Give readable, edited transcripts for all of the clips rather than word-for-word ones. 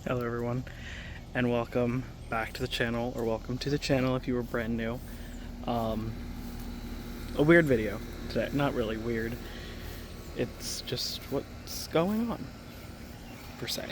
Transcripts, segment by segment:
Hello everyone, and welcome back to the channel, or welcome to the channel if you were brand new. A weird video today. Not really weird. It's just what's going on, per se.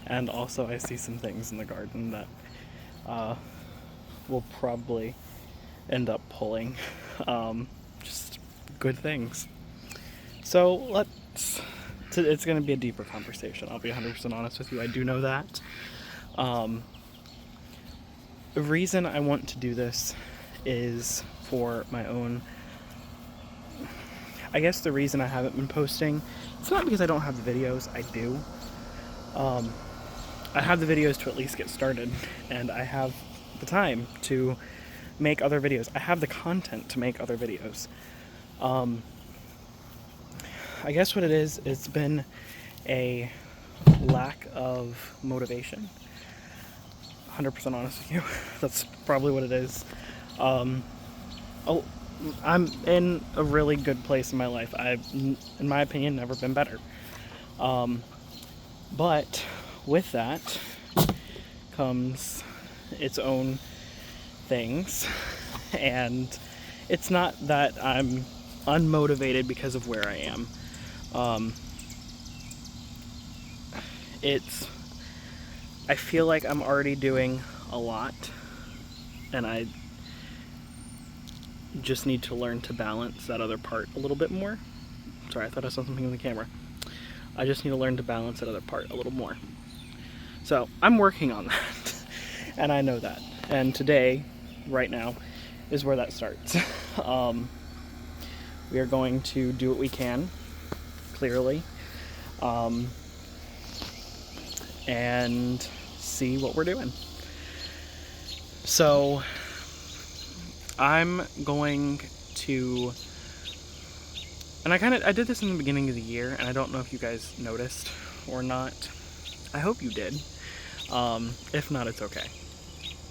And also I see some things in the garden that will probably end up pulling. Just good things. So it's going to be a deeper conversation. I'll be 100% honest with you. I do know that. The reason I want to do this is for my own... I guess the reason I haven't been posting, it's not because I don't have the videos. I do. I have the videos to at least get started, and I have the time to make other videos. I have the content to make other videos. I guess what it is, it's been a lack of motivation. 100% honest with you. That's probably what it is. I'm in a really good place in my life. I've, in my opinion, never been better. But with that comes its own things. And it's not that I'm unmotivated because of where I am. I feel like I'm already doing a lot, and I just need to learn to balance that other part a little bit more. Sorry, I thought I saw something in the camera. I just need to learn to balance that other part a little more. So I'm working on that, and I know that. And today, right now, is where that starts. We are going to do what we can, clearly, and see what we're doing. So I'm going to, and I did this in the beginning of the year, and I don't know if you guys noticed or not. I hope you did. If not, it's okay.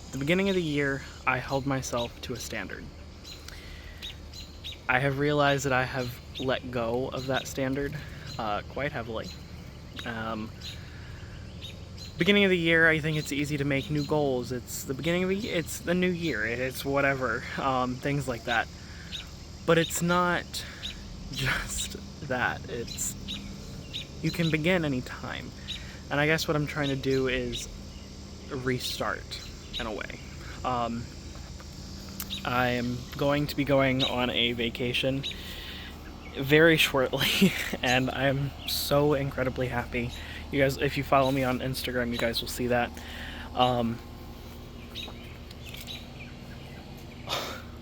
At the beginning of the year, I held myself to a standard. I have realized that I have let go of that standard quite heavily. Beginning of the year, I think it's easy to make new goals. It's the beginning of the year, it's the new year, it's whatever, things like that. But it's not just that. It's, you can begin any time. And I guess what I'm trying to do is restart in a way. I am going to be going on a vacation very shortly, and I am so incredibly happy. You guys, if you follow me on Instagram, you guys will see that.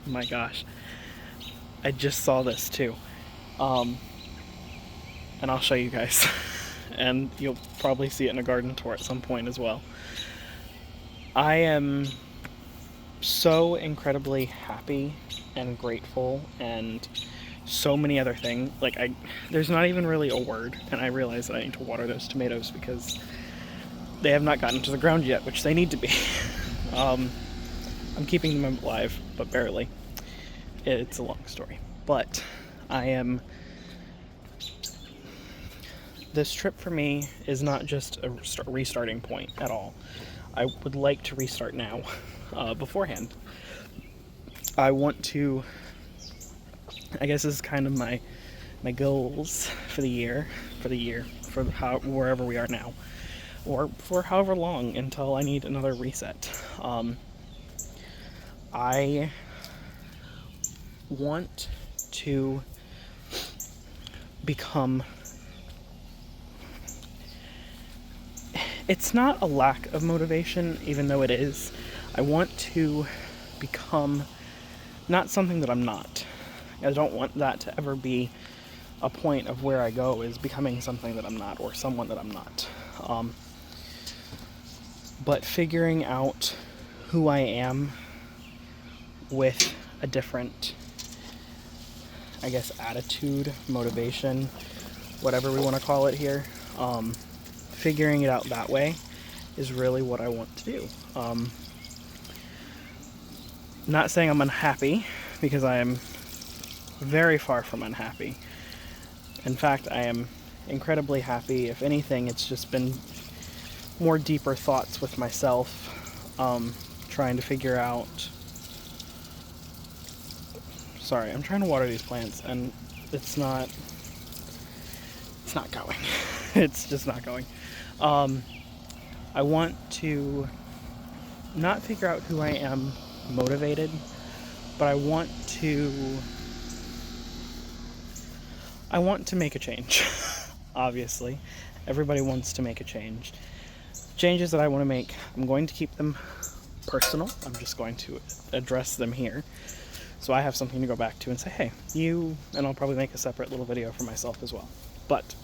My gosh, I just saw this too, and I'll show you guys, and you'll probably see it in a garden tour at some point as well. I am so incredibly happy and grateful, and so many other things. Like, there's not even really a word, and I realize that I need to water those tomatoes because they have not gotten to the ground yet, which they need to be. I'm keeping them alive, but barely. It's a long story, but this trip for me is not just a restarting point at all. I would like to restart now, beforehand. I want to, I guess this is kind of my goals for the year, for wherever we are now, or for however long until I need another reset. I want to become, it's not a lack of motivation, even though it is. I want to become not something that I'm not. I don't want that to ever be a point of where I go, is becoming something that I'm not, or someone that I'm not. But figuring out who I am with a different, I guess, attitude, motivation, whatever we want to call it here, figuring it out that way is really what I want to do. Not saying I'm unhappy, because I am very far from unhappy. In fact, I am incredibly happy. If anything, it's just been more deeper thoughts with myself, trying to figure out... Sorry, I'm trying to water these plants, and it's not going. It's just not going. I want to not figure out who I am motivated, but I want to make a change. Obviously, everybody wants to make a change. Changes that I want to make, I'm going to keep them personal. I'm just going to address them here, so I have something to go back to and say, hey, you, and I'll probably make a separate little video for myself as well. But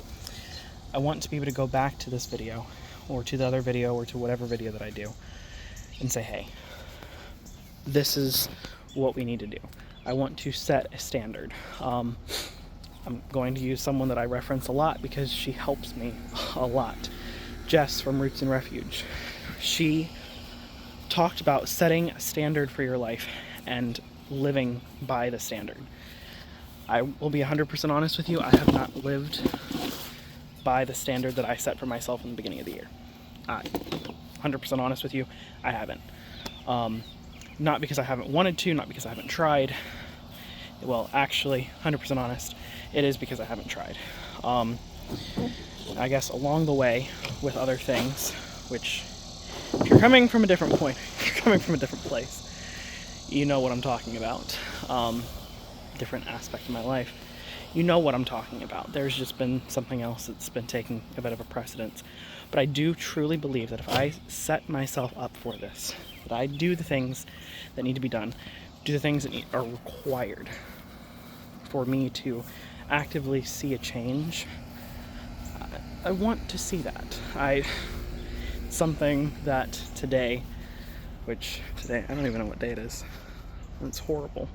I want to be able to go back to this video, or to the other video, or to whatever video that I do, and say, hey, this is what we need to do. I want to set a standard. I'm going to use someone that I reference a lot because she helps me a lot. Jess from Roots and Refuge. She talked about setting a standard for your life and living by the standard. I will be 100% honest with you, I have not lived by the standard that I set for myself in the beginning of the year. 100% honest with you, I haven't. Not because I haven't wanted to, not because I haven't tried. Well, actually, 100% honest, it is because I haven't tried. I guess along the way with other things, which if you're coming from a different point, if you're coming from a different place, you know what I'm talking about. Different aspect of my life, you know what I'm talking about. There's just been something else that's been taking a bit of a precedence. But I do truly believe that if I set myself up for this, that I do the things that need to be done, do the things that are required for me to actively see a change, I want to see that. Something that today, I don't even know what day it is. It's horrible.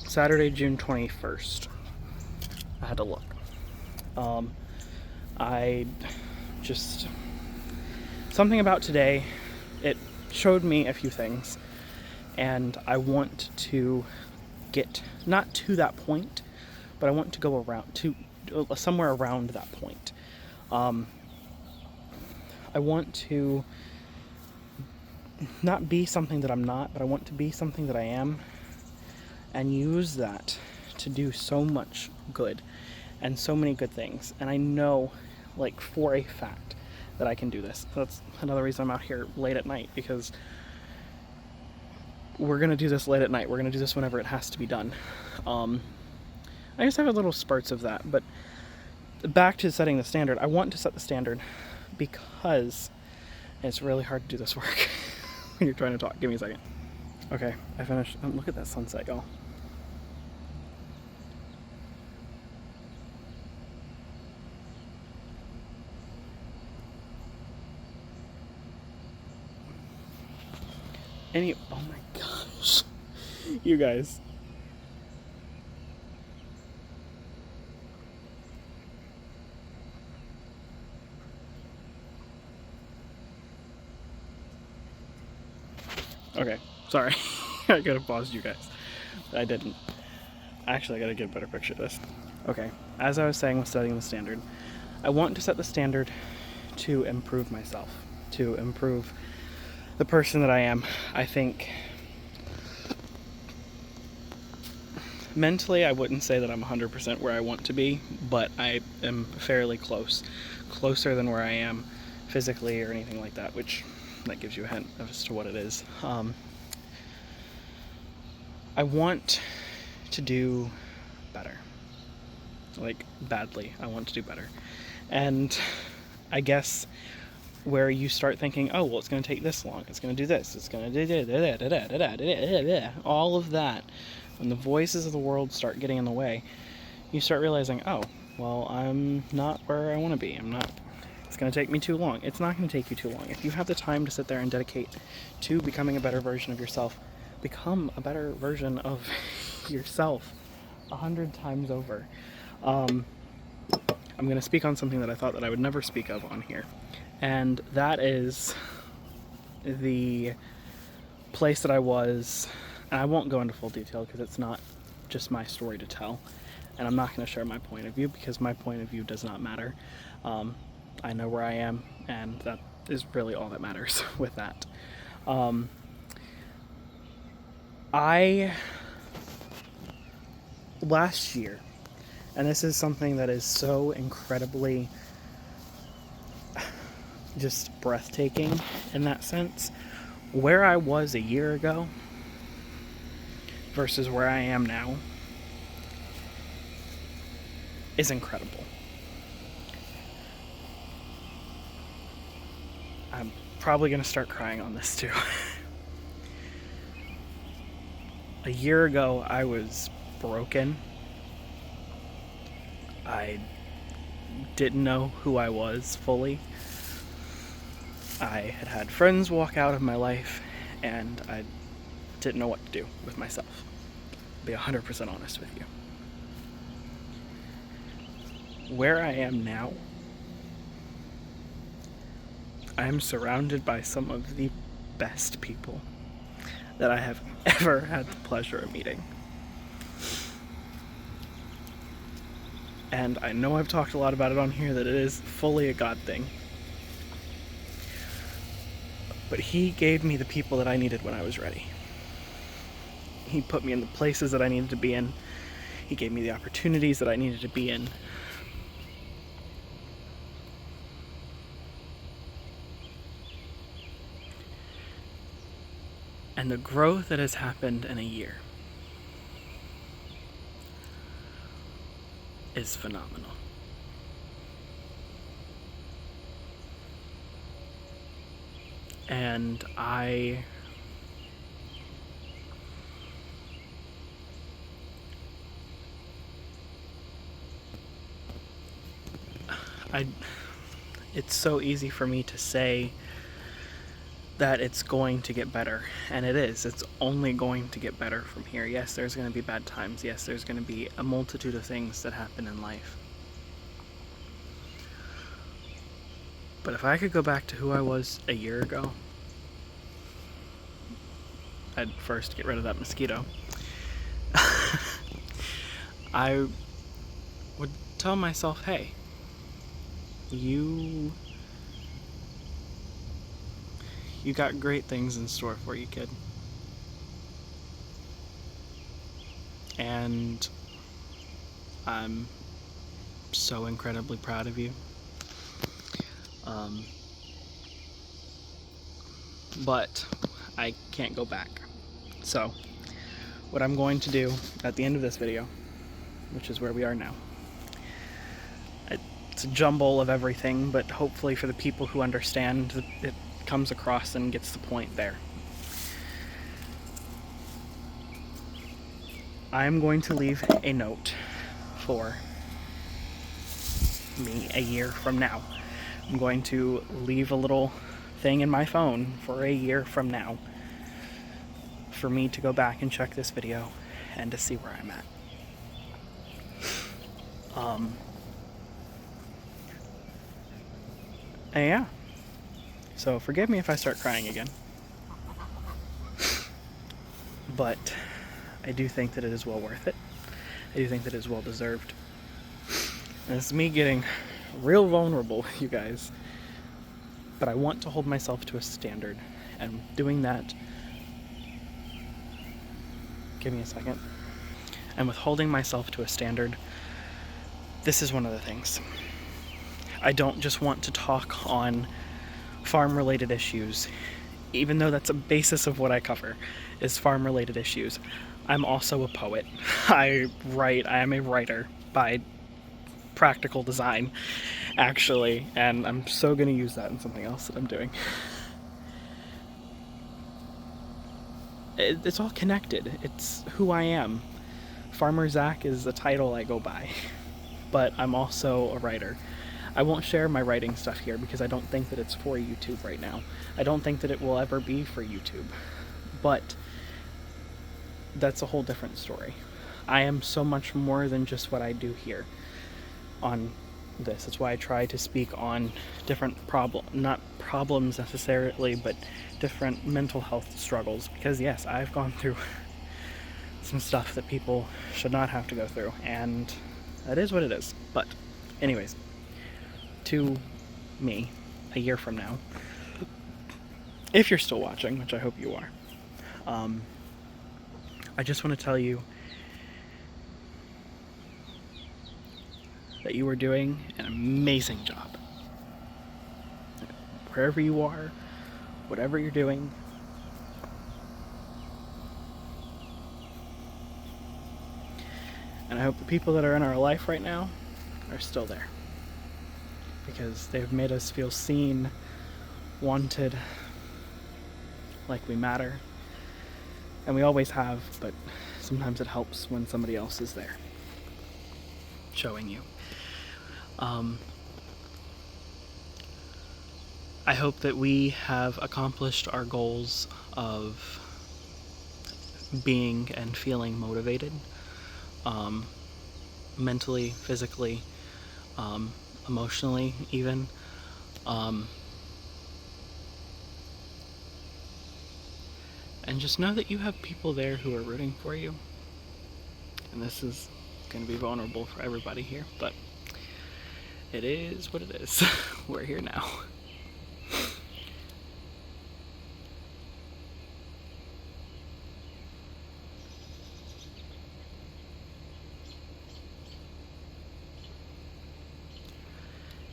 Saturday, June 21st. I had to look. Something about today, it showed me a few things, and I want to get, not to that point, but I want to go around, to somewhere around that point. I want to not be something that I'm not, but I want to be something that I am, and use that to do so much good and so many good things. And I know, like, for a fact that I can do this. That's another reason I'm out here late at night, because we're gonna do this late at night. We're gonna do this whenever it has to be done. I just have a little spurts of that, but back to setting the standard. I want to set the standard because it's really hard to do this work when you're trying to talk. Give me a second. Okay, I finished. Look at that sunset, y'all. Oh my gosh. You guys. Okay, sorry. I could have paused you guys. I didn't. Actually, I gotta get a better picture of this. Okay, as I was saying with setting the standard, I want to set the standard to improve myself, to improve the person that I am. I think mentally I wouldn't say that I'm 100% where I want to be, but I am fairly closer than where I am physically or anything like that, which that gives you a hint as to what it is. I want to do better, like badly. I want to do better, and I guess where you start thinking, oh, well, it's going to take this long, it's going to do this, it's going to do all of that, when the voices of the world start getting in the way, you start realizing, oh, well, I'm not where I want to be. It's going to take me too long. It's not going to take you too long. If you have the time to sit there and dedicate to becoming a better version of yourself, become a better version of yourself 100 times over. I'm going to speak on something that I thought that I would never speak of on here. And that is the place that I was, and I won't go into full detail because it's not just my story to tell, and I'm not going to share my point of view because my point of view does not matter. I know where I am, and that is really all that matters with that. I last year, and this is something that is so incredibly just breathtaking in that sense, where I was a year ago versus where I am now is incredible. I'm probably going to start crying on this too. A year ago, I was broken. I didn't know who I was fully. I had had friends walk out of my life, and I didn't know what to do with myself. I'll be 100% honest with you. Where I am now, I am surrounded by some of the best people that I have ever had the pleasure of meeting. And I know I've talked a lot about it on here, that it is fully a God thing. But he gave me the people that I needed when I was ready. He put me in the places that I needed to be in. He gave me the opportunities that I needed to be in. And the growth that has happened in a year is phenomenal. And it's so easy for me to say that it's going to get better, and it is. It's only going to get better from here. Yes, there's going to be bad times. Yes, there's going to be a multitude of things that happen in life. But if I could go back to who I was a year ago, I'd first get rid of that mosquito. I would tell myself, hey, you got great things in store for you, kid. And I'm so incredibly proud of you. But I can't go back. So what I'm going to do at the end of this video, which is where we are now, it's a jumble of everything, but hopefully for the people who understand, it comes across and gets the point there. I'm going to leave a note for me a year from now. I'm going to leave a little thing in my phone for a year from now for me to go back and check this video and to see where I'm at. And yeah, so forgive me if I start crying again, but I do think that it is well worth it. I do think that it is well deserved. And it's me getting real vulnerable with you guys, but I want to hold myself to a standard, and doing that, give me a second, and with holding myself to a standard, this is one of the things. I don't just want to talk on farm-related issues, even though that's a basis of what I cover, is farm-related issues. I'm also a poet. I am a writer by practical design, actually, and I'm so going to use that in something else that I'm doing. It's all connected. It's who I am. Farmer Zach is the title I go by, but I'm also a writer. I won't share my writing stuff here because I don't think that it's for YouTube right now. I don't think that it will ever be for YouTube, but that's a whole different story. I am so much more than just what I do here on this. That's why I try to speak on different not problems necessarily, but different mental health struggles, because yes, I've gone through some stuff that people should not have to go through, and that is what it is. But anyways, to me a year from now, if you're still watching, which I hope you are, I just want to tell you that you are doing an amazing job. Wherever you are, whatever you're doing, and I hope the people that are in our life right now are still there, because they've made us feel seen, wanted, like we matter, and we always have, but sometimes it helps when somebody else is there showing you. I hope that we have accomplished our goals of being and feeling motivated, mentally, physically, emotionally even. And just know that you have people there who are rooting for you. And this is going to be vulnerable for everybody here, but it is what it is. We're here now.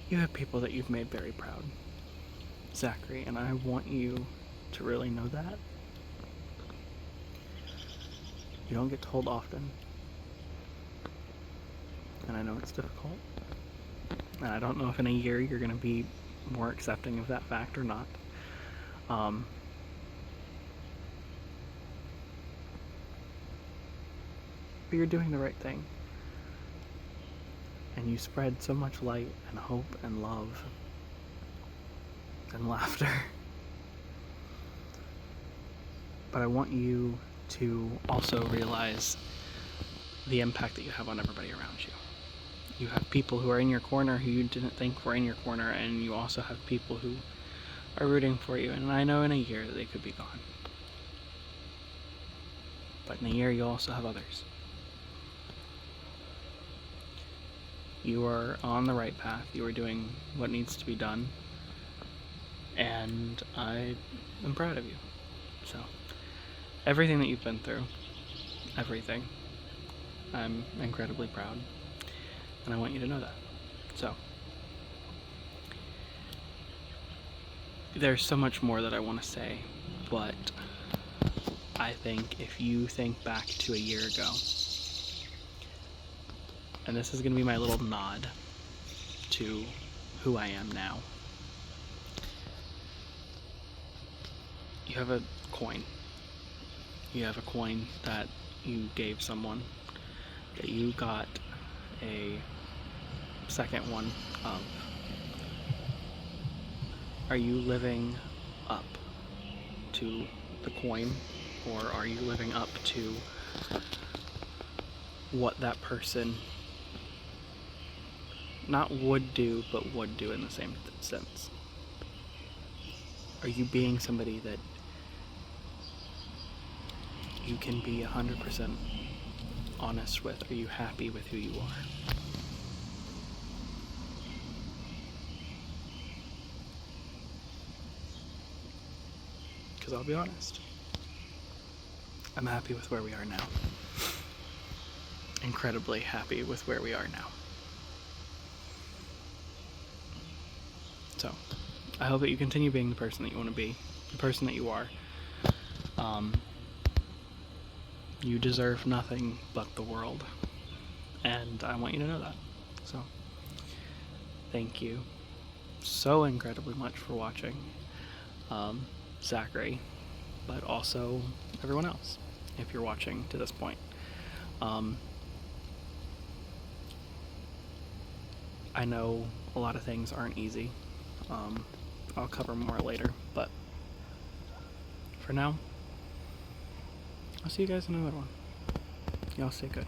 You have people that you've made very proud, Zachary, and I want you to really know that. You don't get told often, and I know it's difficult, and I don't know if in a year you're going to be more accepting of that fact or not. But you're doing the right thing, and you spread so much light and hope and love and laughter. But I want you to also realize the impact that you have on everybody around you. You have people who are in your corner who you didn't think were in your corner, and you also have people who are rooting for you, and I know in a year they could be gone. But in a year you also have others. You are on the right path. You are doing what needs to be done, and I am proud of you. So, everything that you've been through, everything, I'm incredibly proud, and I want you to know that. So, there's so much more that I want to say, but I think if you think back to a year ago, and this is going to be my little nod to who I am now. You have a coin. You have a coin that you gave someone that you got a second one of. Are you living up to the coin, or are you living up to what that person not would do, but would do in the same sense? Are you being somebody that you can be 100% honest with? Are you happy with who you are? Because I'll be honest, I'm happy with where we are now. Incredibly happy with where we are now. So, I hope that you continue being the person that you want to be, the person that you are. You deserve nothing but the world, and I want you to know that. So, thank you so incredibly much for watching, Zachary, but also everyone else, if you're watching to this point. I know a lot of things aren't easy. I'll cover more later, but for now, I'll see you guys in another one. Y'all stay good.